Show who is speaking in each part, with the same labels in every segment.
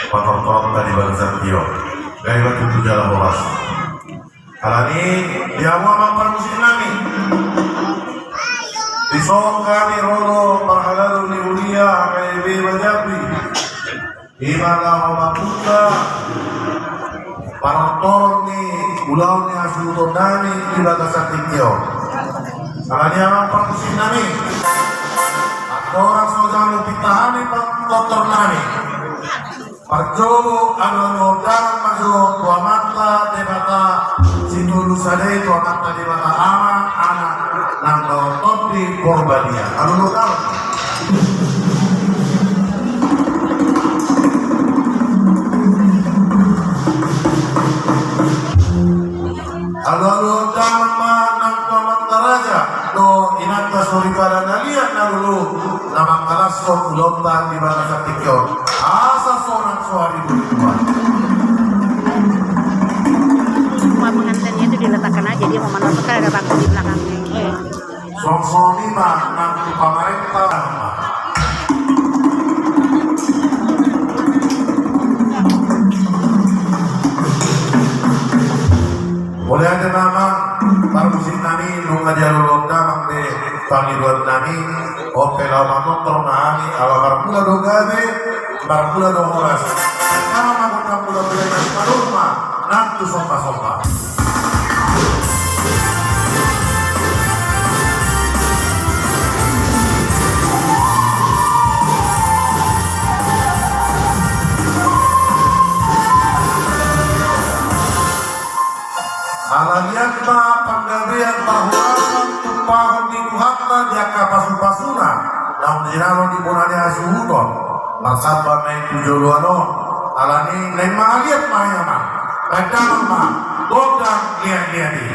Speaker 1: Pator-pator tadi bangsa Tio gaya batu jalan bolas alani dia mau apa musik nami disong kami rono parhalalu ni ulia kaibi majabi imala maputa pator ni ulau ni asuto nami di bangsa Tio alani apa musik nami orang saudara pitahani pator nami Parjobo ano dalam masuk tua mata debata sinulu sadai tua mata debata anak nang topi korbadia anu dalam anu dalam nang tua mata raja do inanta sori pada nalian nalulu nama kalas sok lontar di mana satikyo asa seorang suari berdua.
Speaker 2: Rumah pengantinnya itu diletakkan aja, dia mau menonton kan ada bangku di belakangnya.
Speaker 1: Song-song ini mah nanti pemerintah. Boleh ada nama para musik nami nunga jalur damang de panggilan nami opela mamotor nami ala pula dogade pula dohoras kalau mamotor pula belajar paruma nanti sompa-sompa alalian ma panggabean pahuasan tumpahon di kuhatna jaka pasu-pasuna daun jirano di bonane asuhudon marsaba main tujoluano alani lain maaliat mahayama kadang ma godang lian-liani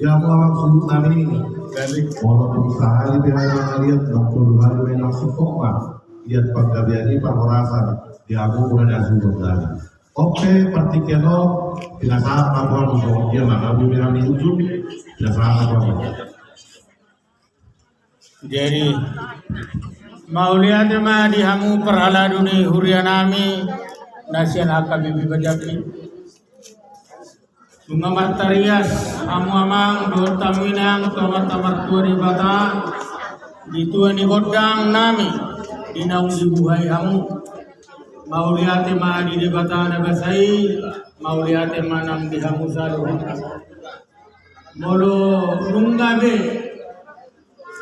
Speaker 1: yang langsung nami walaupun sehari biasa lihat waktu hari langsung koma lihat penggabiani pengurasan diamu mulai langsung dari oke partikeno tidak salah apa untuk dia mana bilang di ujung tidak salah apa
Speaker 3: jadi mau lihat mah dihamu perhaladuni hurianami nasian akabibi bajabi Sungamat tarias, hamu amang, dua taminang, tomat tamar tua di bata, di tua ni godang nami, di naung di buhay hamu. Mau lihat ma di bata nagasai, mau lihat ma nang di hamu saluh. Molo nunggabe,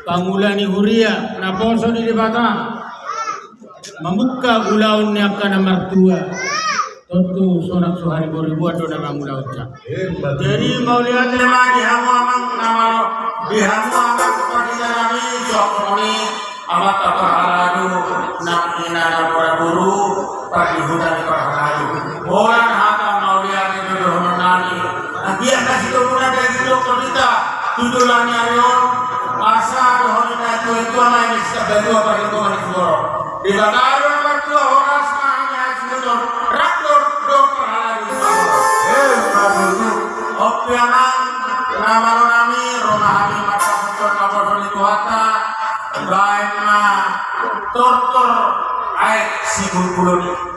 Speaker 3: pangulani huria, naposo di bata, membuka ulaun ni akan martua. Tentu sonak suhari beribu atau nama muda ucap. Jadi mau lihat nama dihamu amang nama dihamu amang seperti nami sokoni amat terhaladu nak ina para guru pagi hutan terhaladu. Orang hata mau lihat itu nani. Dia kasih kemudian dari dokter kita tujulannya yon asa dohonnya itu anak ini sebagai apa itu kan itu di bakar mertua horas mahnya sebetulnya rakor dokter halal opianan nama nami rumah kami mata betul kapal itu hata baiknya tortor aik si bulbulun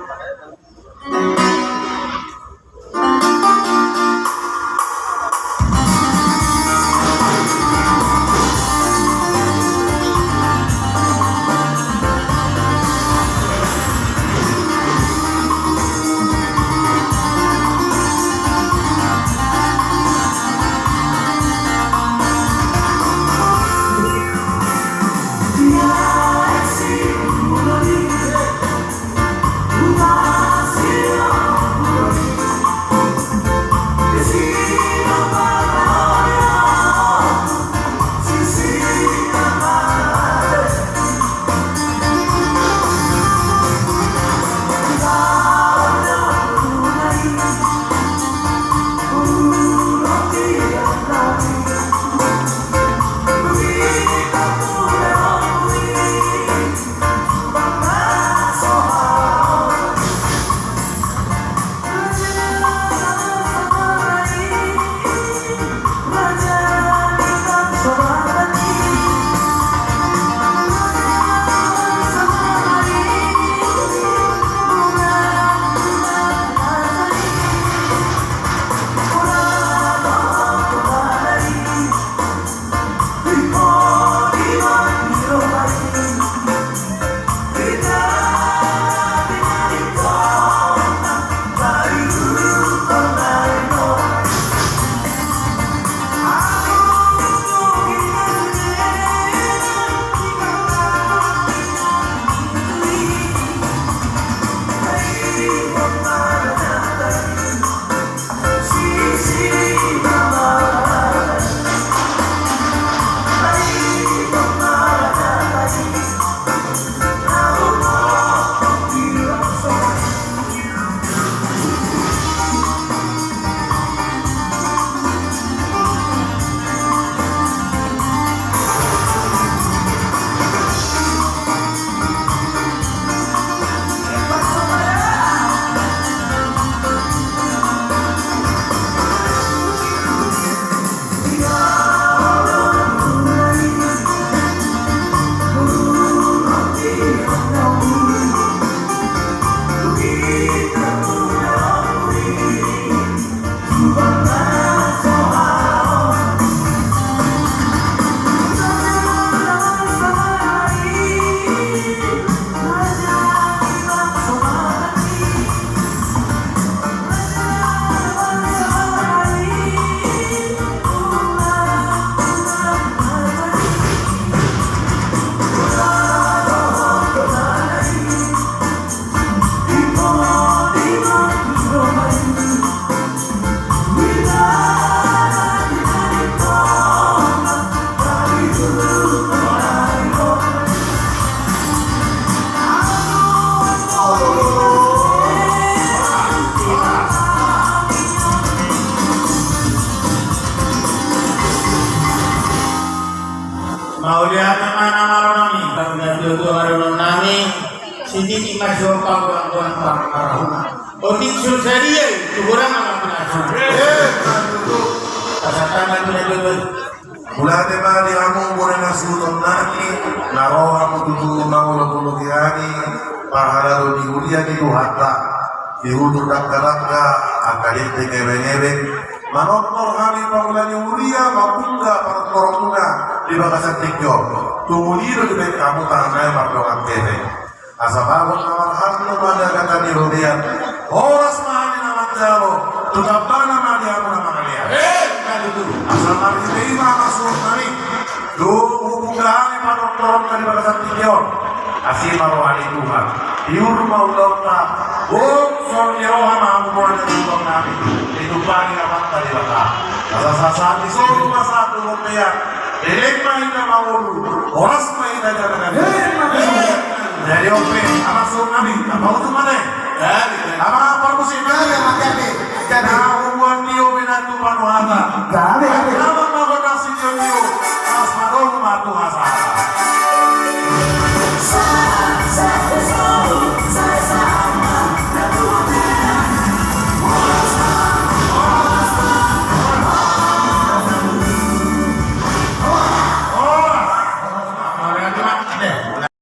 Speaker 3: Maulia mana marunami karena jodoh marunami sini masuk kawan-kawan marahuna. Otik susah kurang apa pun. Pasatan bantu jodoh.
Speaker 1: Mulate mali amu boleh nasuton nani naroh amu tujuh mau kiani pahala di ulia di tuhata di hujung dakkarangga akadit tegewe-gewe manoktor hari pangulani ulia mapunda paratorotuna di bakasan tikyo tumulido di baik kamu tangannya mardokan kene asababun amal hamlu pada kata di rudian horas mahali nama jalo tutabana mali amu nama kalian asal mali terima masuk nani hubungan paratorot di bakasan tikyo asih marwani Tuhan diur maulota sornyeroha mahampuan dan Tuhan nami itu bagi amat tadi bata asal-asal di seluruh masa Tuhan peyak Elek mahina maulu, oras mahina jangan. Jadi oke, anak suruh nabi, apa itu mana? Apa permusim mana makanya? Karena hubungan dia binatu panuhata. Kenapa mau nasi dia suatu masalah.